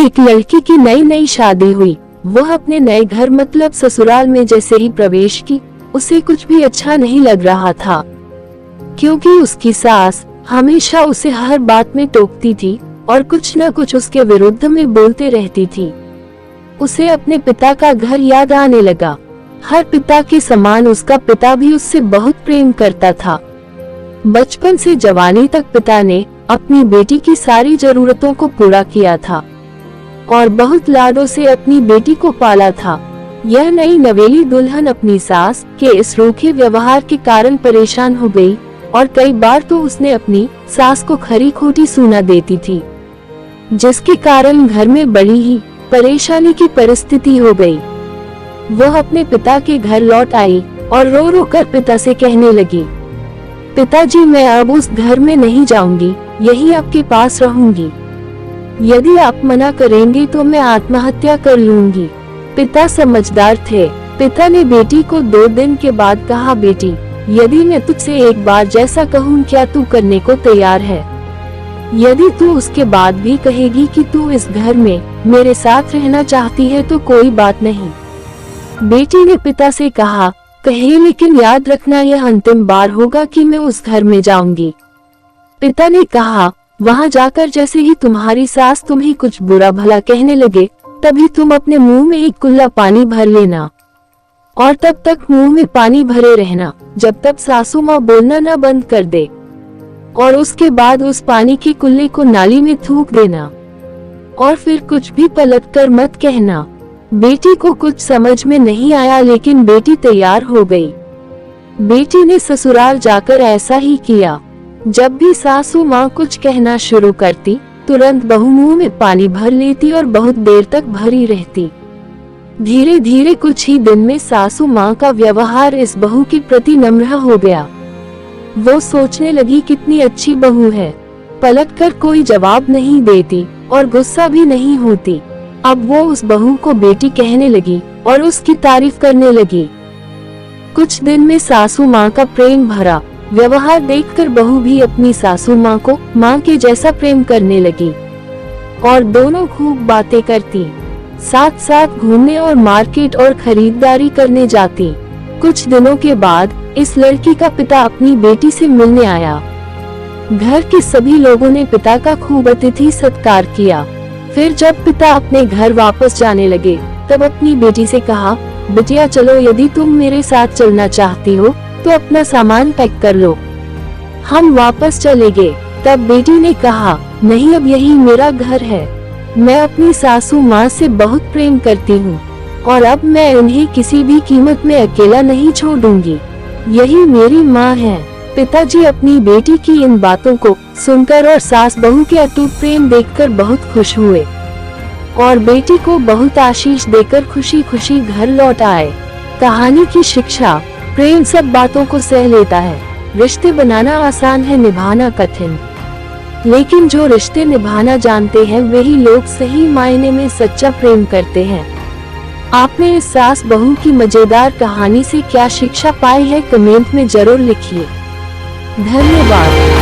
एक लड़की की नई नई शादी हुई। वह अपने नए घर मतलब ससुराल में जैसे ही प्रवेश की, उसे कुछ भी अच्छा नहीं लग रहा था, क्योंकि उसकी सास हमेशा उसे हर बात में टोकती थी और कुछ न कुछ उसके विरुद्ध में बोलते रहती थी। उसे अपने पिता का घर याद आने लगा। हर पिता के समान उसका पिता भी उससे बहुत प्रेम करता था। बचपन से जवानी तक पिता ने अपनी बेटी की सारी जरूरतों को पूरा किया था और बहुत लाडों से अपनी बेटी को पाला था। यह नई नवेली दुल्हन अपनी सास के इस रूखे व्यवहार के कारण परेशान हो गई और कई बार तो उसने अपनी सास को खरी खोटी सुना देती थी, जिसके कारण घर में बड़ी ही परेशानी की परिस्थिति हो गई। वह अपने पिता के घर लौट आई और रो रो कर पिता से कहने लगी, पिताजी, मैं अब उस घर में नहीं जाऊंगी, यही आपके पास रहूंगी। यदि आप मना करेंगे तो मैं आत्महत्या कर लूंगी। पिता समझदार थे। पिता ने बेटी को 2 दिन के बाद कहा, बेटी, यदि मैं तुझसे एक बार जैसा कहूँ क्या तू करने को तैयार है? यदि तू उसके बाद भी कहेगी कि तू इस घर में मेरे साथ रहना चाहती है तो कोई बात नहीं। बेटी ने पिता से कहा, कहे, लेकिन याद रखना यह अंतिम बार होगा कि मैं उस घर में जाऊंगी। पिता ने कहा, वहां जाकर जैसे ही तुम्हारी सास तुम्हें कुछ बुरा भला कहने लगे, तभी तुम अपने मुंह में एक कुल्ला पानी भर लेना और तब तक मुंह में पानी भरे रहना जब तक सासू माँ बोलना न बंद कर दे, और उसके बाद उस पानी के कुल्ले को नाली में थूक देना और फिर कुछ भी पलट कर मत कहना। बेटी को कुछ समझ में नहीं आया, लेकिन बेटी तैयार हो गई। बेटी ने ससुराल जाकर ऐसा ही किया। जब भी सासू माँ कुछ कहना शुरू करती, तुरंत बहू मुंह में पानी भर लेती और बहुत देर तक भरी रहती। धीरे धीरे कुछ ही दिन में सासू माँ का व्यवहार इस बहू के प्रति नम्र हो गया। वो सोचने लगी, कितनी अच्छी बहू है, पलटकर कोई जवाब नहीं देती और गुस्सा भी नहीं होती। अब वो उस बहू को बेटी कहने लगी और उसकी तारीफ करने लगी। कुछ दिन में सासू माँ का प्रेम भरा व्यवहार देखकर बहू भी अपनी सासू माँ को माँ के जैसा प्रेम करने लगी और दोनों खूब बातें करती, साथ साथ घूमने और मार्केट और खरीदारी करने जाती। कुछ दिनों के बाद इस लड़की का पिता अपनी बेटी से मिलने आया। घर के सभी लोगों ने पिता का खूब अतिथि सत्कार किया। फिर जब पिता अपने घर वापस जाने लगे, तब अपनी बेटी से कहा, बिटिया चलो, यदि तुम मेरे साथ चलना चाहती हो तो अपना सामान पैक कर लो, हम वापस चलेंगे। तब बेटी ने कहा, नहीं, अब यही मेरा घर है। मैं अपनी सासू माँ से बहुत प्रेम करती हूँ और अब मैं उन्हें किसी भी कीमत में अकेला नहीं छोड़ूंगी। यही मेरी माँ है। पिताजी अपनी बेटी की इन बातों को सुनकर और सास बहू के अटूट प्रेम देखकर बहुत खुश हुए और बेटी को बहुत आशीष देकर खुशी खुशी घर लौट आए। कहानी की शिक्षा, प्रेम सब बातों को सह लेता है। रिश्ते बनाना आसान है, निभाना कठिन, लेकिन जो रिश्ते निभाना जानते हैं वही लोग सही मायने में सच्चा प्रेम करते हैं। आपने इस सास बहू की मजेदार कहानी से क्या शिक्षा पाई है, कमेंट में जरूर लिखिए। धन्यवाद।